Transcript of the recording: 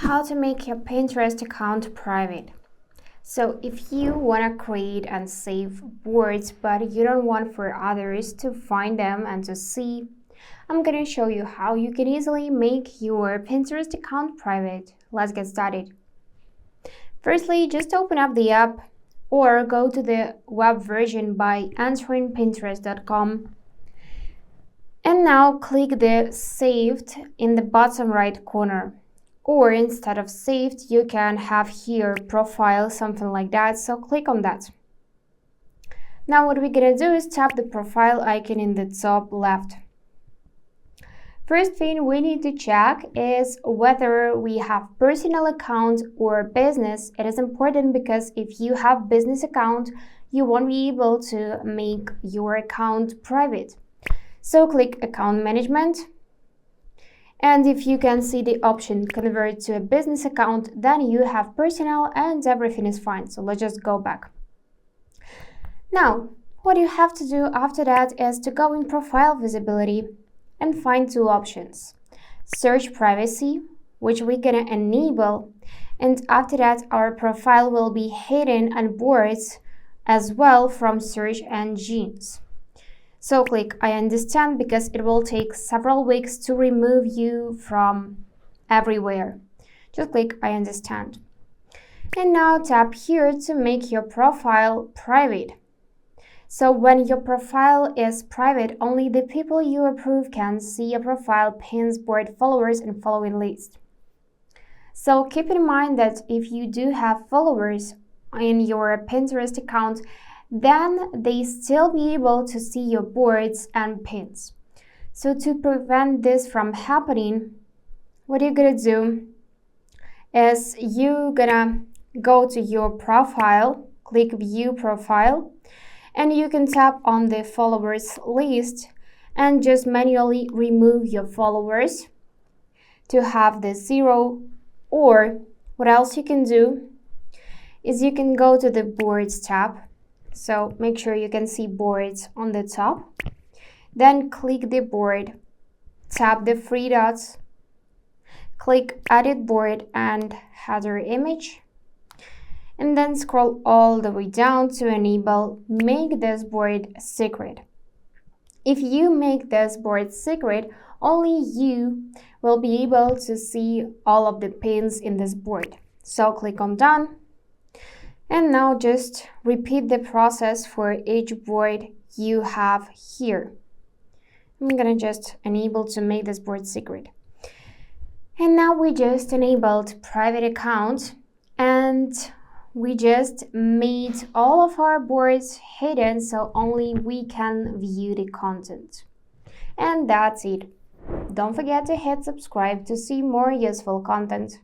How to make your Pinterest account private. So if you want to create and save boards but you don't want for others to find them and to see, I'm going to show you how you can easily make your Pinterest account private. Let's get started. Firstly, just open up the app or go to the web version by entering pinterest.com. And now click the saved in the bottom right corner. Or instead of saved, you can have here profile, something like that. So click on that. Now what we're gonna do is tap the profile icon in the top left. First thing we need to check is whether we have personal account or business. It is important because if you have business account, you won't be able to make your account private. So click account management. And if you can see the option convert to a business account, then you have personal and everything is fine. So let's just go back. Now, what you have to do after that is to go in profile visibility and find two options. Search privacy, which we're gonna enable. And after that, our profile will be hidden on boards as well from search engines. So click I understand because it will take several weeks to remove you from everywhere. Just click I understand. And now tap here to make your profile private. So when your profile is private, only the people you approve can see your profile, pins, board, followers, and following list. So keep in mind that if you do have followers in your Pinterest account, then they still be able to see your boards and pins. So to prevent this from happening, what you're gonna do is you're gonna go to your profile, click view profile, and you can tap on the followers list and just manually remove your followers to have the 0. Or what else you can do is you can go to the boards tab. So make sure you can see boards on the top. Then click the board, tap the three dots, click edit board and header image, and then scroll all the way down to enable make this board secret. If you make this board secret, only you will be able to see all of the pins in this board. So click on done. And now just repeat the process for each board you have here. I'm gonna just enable to make this board secret. And now we just enabled private account and we just made all of our boards hidden so only we can view the content. And that's it. Don't forget to hit subscribe to see more useful content.